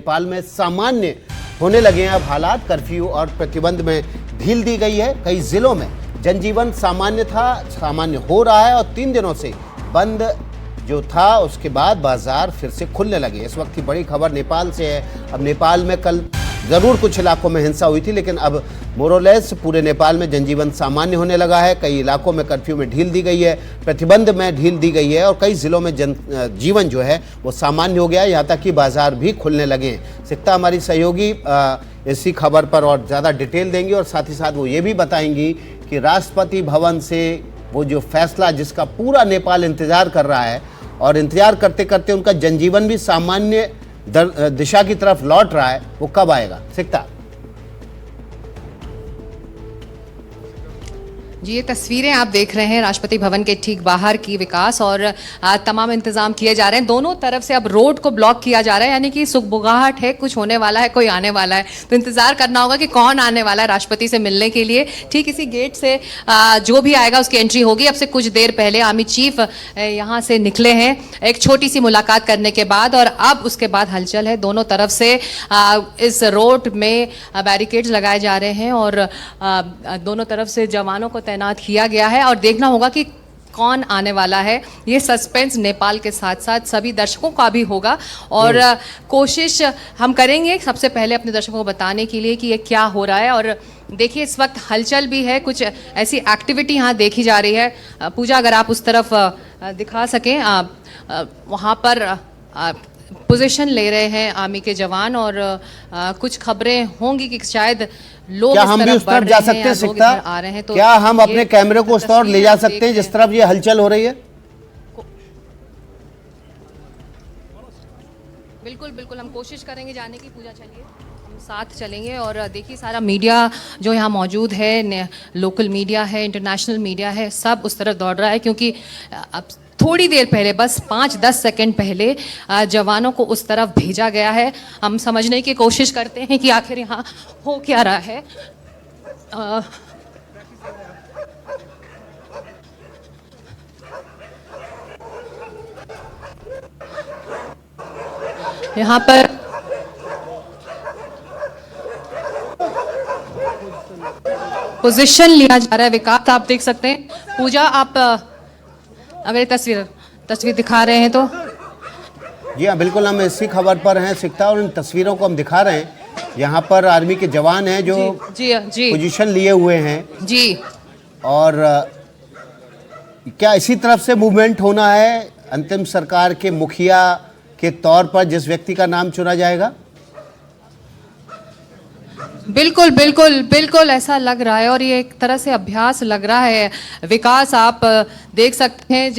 नेपाल में सामान्य होने लगे हैं अब हालात। कर्फ्यू और प्रतिबंध में ढील दी गई है। कई जिलों में जनजीवन सामान्य हो रहा है और 3 दिनों से बंद जो था उसके बाद बाजार फिर से खुलने लगे। इस वक्त की बड़ी खबर नेपाल से है। अब नेपाल में कल ज़रूर कुछ इलाकों में हिंसा हुई थी, लेकिन अब मोरोलेस पूरे नेपाल में जनजीवन सामान्य होने लगा है। कई इलाकों में कर्फ्यू में ढील दी गई है, प्रतिबंध में ढील दी गई है और कई जिलों में जीवन जो है वो सामान्य हो गया है, यहाँ तक कि बाजार भी खुलने लगे हैं। सिकता हमारी सहयोगी इसी खबर पर और ज़्यादा डिटेल देंगी और साथ ही साथ वो ये भी बताएंगी कि राष्ट्रपति भवन से वो जो फैसला जिसका पूरा नेपाल इंतजार कर रहा है और इंतजार करते करते उनका जनजीवन भी सामान्य दिशा की तरफ लौट रहा है, वो कब आएगा? सिकता जी, ये तस्वीरें आप देख रहे हैं राष्ट्रपति भवन के ठीक बाहर की। विकास और तमाम इंतजाम किए जा रहे हैं। दोनों तरफ से अब रोड को ब्लॉक किया जा रहा है, यानी कि सुगबुगाहट है, कुछ होने वाला है, कोई आने वाला है, तो इंतजार करना होगा कि कौन आने वाला है राष्ट्रपति से मिलने के लिए। ठीक इसी गेट से जो भी आएगा उसकी एंट्री होगी। अब से कुछ देर पहले आर्मी चीफ यहाँ से निकले हैं एक छोटी सी मुलाकात करने के बाद, और अब उसके बाद हलचल है। दोनों तरफ से इस रोड में बैरिकेड्स लगाए जा रहे हैं और दोनों तरफ से जवानों को तैनात किया गया है और देखना होगा कि कौन आने वाला है। ये सस्पेंस नेपाल के साथ साथ सभी दर्शकों का भी होगा और कोशिश हम करेंगे सबसे पहले अपने दर्शकों को बताने के लिए कि ये क्या हो रहा है। और देखिए इस वक्त हलचल भी है, कुछ ऐसी एक्टिविटी यहाँ देखी जा रही है। पूजा, अगर आप उस तरफ दिखा सकें, वहाँ पर पोजीशन ले रहे हैं आर्मी के जवान और कुछ खबरें होंगी कि शायद लोग क्या हम भी उस तरफ जा सकते हैं? सिकता, आ रहे हैं तो क्या हम अपने कैमरे को उस तरफ ले जा सकते हैं जिस तरफ ये हलचल हो रही है? बिल्कुल बिल्कुल, हम कोशिश करेंगे जाने की। पूजा, चलिए हम साथ चलेंगे। और देखिए सारा मीडिया जो यहाँ मौजूद है, लोकल मीडिया है, इंटरनेशनल मीडिया है, सब उस तरफ दौड़ रहा है क्योंकि अब थोड़ी देर पहले, बस 5-10 सेकंड पहले जवानों को उस तरफ भेजा गया है। हम समझने की कोशिश करते हैं कि आखिर यहाँ हो क्या रहा है। यहाँ पर पोजीशन लिया जा रहा है। विकास, आप देख सकते हैं। पूजा, आप अगर तस्वीर दिखा रहे हैं तो। जी हाँ, बिल्कुल, हम इसी खबर पर हैं सिकता और इन तस्वीरों को हम दिखा रहे हैं। यहाँ पर आर्मी के जवान हैं जो जी पोजीशन लिए हुए हैं जी। और क्या इसी तरफ से मूवमेंट होना है अंतिम सरकार के मुखिया के तौर पर जिस व्यक्ति का नाम चुना जाएगा? बिल्कुल बिल्कुल बिल्कुल ऐसा लग रहा है और ये एक तरह से अभ्यास लग रहा है। विकास, आप देख सकते हैं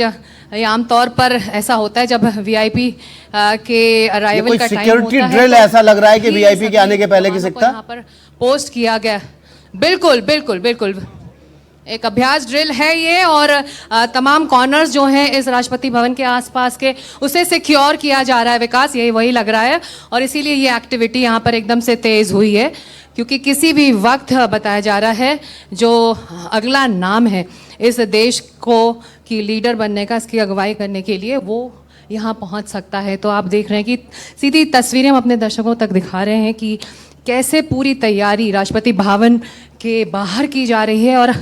ये आमतौर पर ऐसा होता है जब वीआईपी के अराइवल का टाइम होता है। सिक्योरिटी ड्रिल ऐसा लग रहा है कि वीआईपी के आने के पहले की सिकता यहाँ पर पोस्ट किया गया। बिल्कुल बिल्कुल बिल्कुल एक अभ्यास ड्रिल है ये, और तमाम कॉर्नर्स जो हैं इस राष्ट्रपति भवन के आसपास के, उसे सिक्योर किया जा रहा है। विकास, यही वही लग रहा है और इसीलिए ये एक्टिविटी यहाँ पर एकदम से तेज़ हुई है क्योंकि किसी भी वक्त बताया जा रहा है जो अगला नाम है इस देश को की लीडर बनने का, इसकी अगुवाई करने के लिए, वो यहाँ पहुँच सकता है। तो आप देख रहे हैं कि सीधी तस्वीरें हम अपने दर्शकों तक दिखा रहे हैं कि कैसे पूरी तैयारी राष्ट्रपति भवन के बाहर की जा रही है। और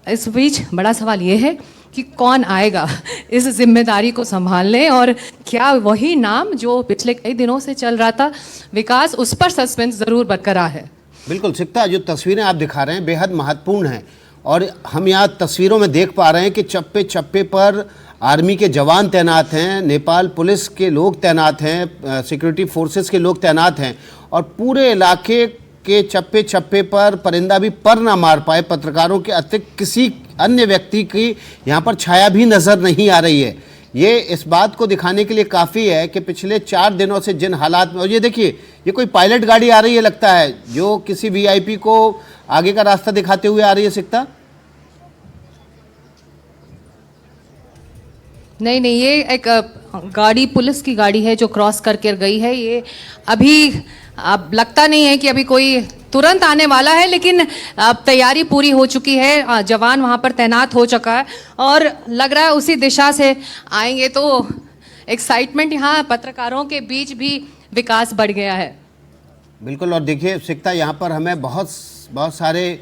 इस बीच बड़ा सवाल ये है कि कौन आएगा इस जिम्मेदारी को संभालने और क्या वही नाम जो पिछले कई दिनों से चल रहा था? विकास, उस पर सस्पेंस ज़रूर बरकरार है। बिल्कुल सिकता, जो तस्वीरें आप दिखा रहे हैं बेहद महत्वपूर्ण हैं और हम यहाँ तस्वीरों में देख पा रहे हैं कि चप्पे चप्पे पर आर्मी के जवान तैनात हैं, नेपाल पुलिस के लोग तैनात हैं, सिक्योरिटी फोर्सेस के लोग तैनात हैं और पूरे इलाके के चप्पे चप्पे पर परिंदा भी पर ना मार पाए पत्रकारों के अतिरिक्त किसी अन्य व्यक्ति की यहाँ पर छाया भी नज़र नहीं आ रही है। ये इस बात को दिखाने के लिए काफ़ी है कि पिछले 4 दिनों से जिन हालात में, और ये देखिए ये कोई पायलट गाड़ी आ रही है लगता है जो किसी वीआईपी को आगे का रास्ता दिखाते हुए आ रही है। सिकता, नहीं, ये एक गाड़ी, पुलिस की गाड़ी है जो क्रॉस करके गई है। ये अभी अब लगता नहीं है कि अभी कोई तुरंत आने वाला है, लेकिन अब तैयारी पूरी हो चुकी है। जवान वहाँ पर तैनात हो चुका है और लग रहा है उसी दिशा से आएंगे। तो एक्साइटमेंट यहाँ पत्रकारों के बीच भी विकास बढ़ गया है। बिल्कुल। और देखिए सिकता, यहाँ पर हमें बहुत बहुत सारे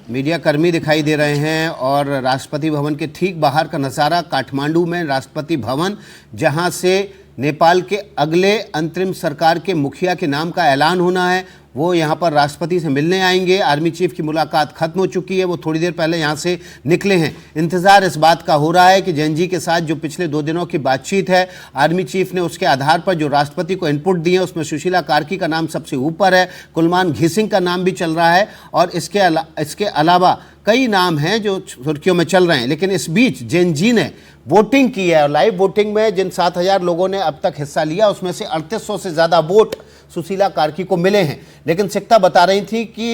मीडिया कर्मी दिखाई दे रहे हैं और राष्ट्रपति भवन के ठीक बाहर का नज़ारा, काठमांडू में राष्ट्रपति भवन, जहाँ से नेपाल के अगले अंतरिम सरकार के मुखिया के नाम का ऐलान होना है। वो यहाँ पर राष्ट्रपति से मिलने आएंगे। आर्मी चीफ की मुलाकात खत्म हो चुकी है, वो थोड़ी देर पहले यहाँ से निकले हैं। इंतज़ार इस बात का हो रहा है कि जैन जी के साथ जो पिछले 2 दिनों की बातचीत है, आर्मी चीफ ने उसके आधार पर जो राष्ट्रपति को इनपुट दिए हैं उसमें सुशीला कार्की का नाम सबसे ऊपर है, कुलमान घिसिंग का नाम भी चल रहा है और इसके अलावा कई नाम हैं जो सुर्खियों में चल रहे हैं। लेकिन इस बीच जैन जी ने वोटिंग की है और लाइव वोटिंग में जिन 7,000 लोगों ने अब तक हिस्सा लिया उसमें से 3800 से ज़्यादा वोट सुशीला कार्की को मिले हैं। लेकिन सिकता बता रही थी कि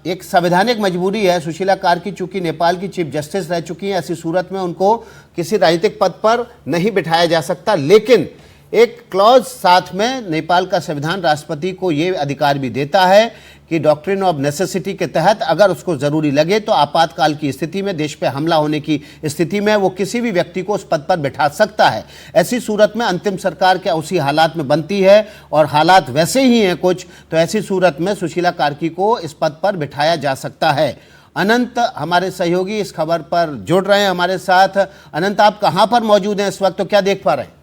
एक संवैधानिक मजबूरी है। सुशीला कार्की चूंकि नेपाल की चीफ जस्टिस रह चुकी हैं, ऐसी सूरत में उनको किसी राजनीतिक पद पर नहीं बिठाया जा सकता। लेकिन एक क्लॉज साथ में नेपाल का संविधान राष्ट्रपति को ये अधिकार भी देता है कि डॉक्ट्रिन ऑफ नेसेसिटी के तहत अगर उसको ज़रूरी लगे तो आपातकाल की स्थिति में, देश पे हमला होने की स्थिति में वो किसी भी व्यक्ति को उस पद पर बैठा सकता है। ऐसी सूरत में अंतिम सरकार क्या उसी हालात में बनती है और हालात वैसे ही हैं कुछ, तो ऐसी सूरत में सुशीला कार्की को इस पद पर बिठाया जा सकता है। अनंत हमारे सहयोगी इस खबर पर जुड़ रहे हैं हमारे साथ। अनंत, आप कहाँ पर मौजूद हैं इस वक्त, तो क्या देख पा रहे हैं?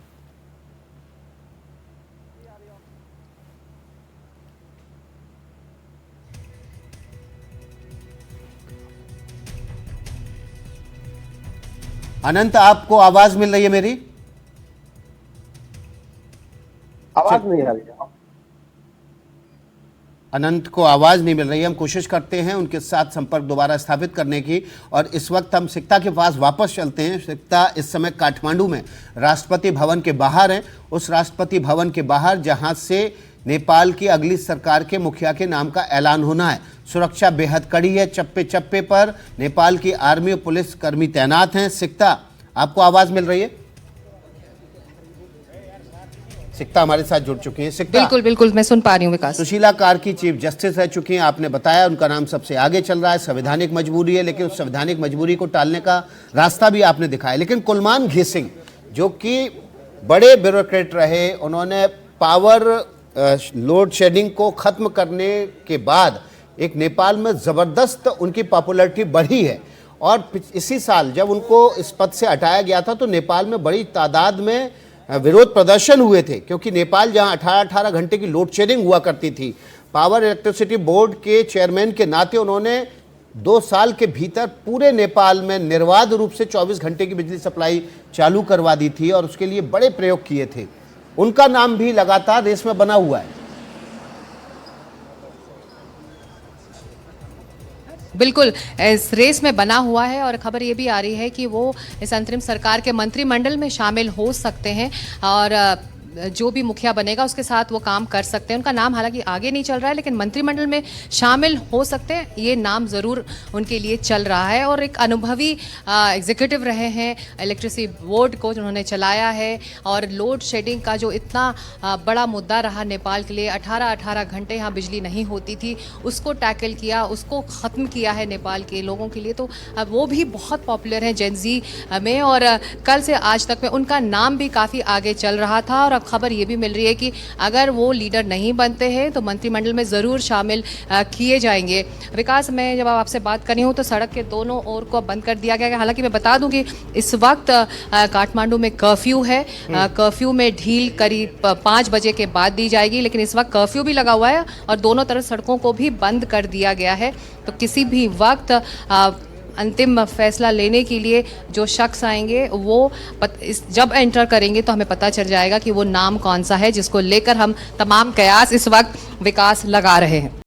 अनंत, आपको आवाज मिल रही है मेरी? आवाज नहीं आ रही है। अनंत को आवाज नहीं मिल रही है। हम कोशिश करते हैं उनके साथ संपर्क दोबारा स्थापित करने की। और इस वक्त हम सिकता के पास वापस चलते हैं। सिकता इस समय काठमांडू में राष्ट्रपति भवन के बाहर हैं, उस राष्ट्रपति भवन के बाहर जहां से नेपाल की अगली सरकार के मुखिया के नाम का ऐलान होना है। सुरक्षा बेहद कड़ी है, चप्पे चप्पे पर नेपाल की आर्मी और पुलिस कर्मी तैनात हैं। सिकता, आपको आवाज मिल रही है? सिकता हमारे साथ जुड़ चुकी हैं। सिकता, बिल्कुल बिल्कुल, मैं सुन पा रही हूँ विकास। सुशीला कार्की चीफ जस्टिस रह चुकी हैं, आपने बताया उनका नाम सबसे आगे चल रहा है, संवैधानिक मजबूरी है, लेकिन उस संवैधानिक मजबूरी को टालने का रास्ता भी आपने दिखाया। लेकिन कुलमान घिसिंग जो कि बड़े ब्यूरोक्रेट रहे, उन्होंने पावर लोड शेडिंग को खत्म करने के बाद एक नेपाल में ज़बरदस्त उनकी पॉपुलैरिटी बढ़ी है। और इसी साल जब उनको इस पद से हटाया गया था तो नेपाल में बड़ी तादाद में विरोध प्रदर्शन हुए थे, क्योंकि नेपाल जहां 18-18 घंटे की लोड शेडिंग हुआ करती थी, पावर इलेक्ट्रिसिटी बोर्ड के चेयरमैन के नाते उन्होंने 2 साल के भीतर पूरे नेपाल में निर्बाध रूप से 24 घंटे की बिजली सप्लाई चालू करवा दी थी और उसके लिए बड़े प्रयोग किए थे। उनका नाम भी लगातार रेस में बना हुआ है। बिल्कुल, इस रेस में बना हुआ है और खबर ये भी आ रही है कि वो इस अंतरिम सरकार के मंत्रिमंडल में शामिल हो सकते हैं और जो भी मुखिया बनेगा उसके साथ वो काम कर सकते हैं। उनका नाम हालांकि आगे नहीं चल रहा है, लेकिन मंत्रिमंडल में शामिल हो सकते हैं, ये नाम ज़रूर उनके लिए चल रहा है। और एक अनुभवी एग्जीक्यूटिव रहे हैं, इलेक्ट्रिसिटी बोर्ड को जिन्होंने चलाया है और लोड शेडिंग का जो इतना बड़ा मुद्दा रहा नेपाल के लिए, 18-18 घंटे यहाँ बिजली नहीं होती थी, उसको टैकल किया, उसको ख़त्म किया है नेपाल के लोगों के लिए। तो वो भी बहुत पॉपुलर हैं जेन ज़ी में और कल से आज तक में उनका नाम भी काफ़ी आगे चल रहा था। और अब खबर ये भी मिल रही है कि अगर वो लीडर नहीं बनते हैं तो मंत्रिमंडल में ज़रूर शामिल किए जाएंगे। विकास, मैं जब आपसे बात कर रही हूँ तो सड़क के दोनों ओर को बंद कर दिया गया है। हालांकि मैं बता दूं कि इस वक्त काठमांडू में कर्फ्यू है, कर्फ्यू में ढील करीब 5 बजे के बाद दी जाएगी, लेकिन इस वक्त कर्फ्यू भी लगा हुआ है और दोनों तरफ सड़कों को भी बंद कर दिया गया है। तो किसी भी वक्त अंतिम फैसला लेने के लिए जो शख्स आएंगे वो जब एंटर करेंगे तो हमें पता चल जाएगा कि वो नाम कौन सा है जिसको लेकर हम तमाम कयास इस वक्त विकास लगा रहे हैं।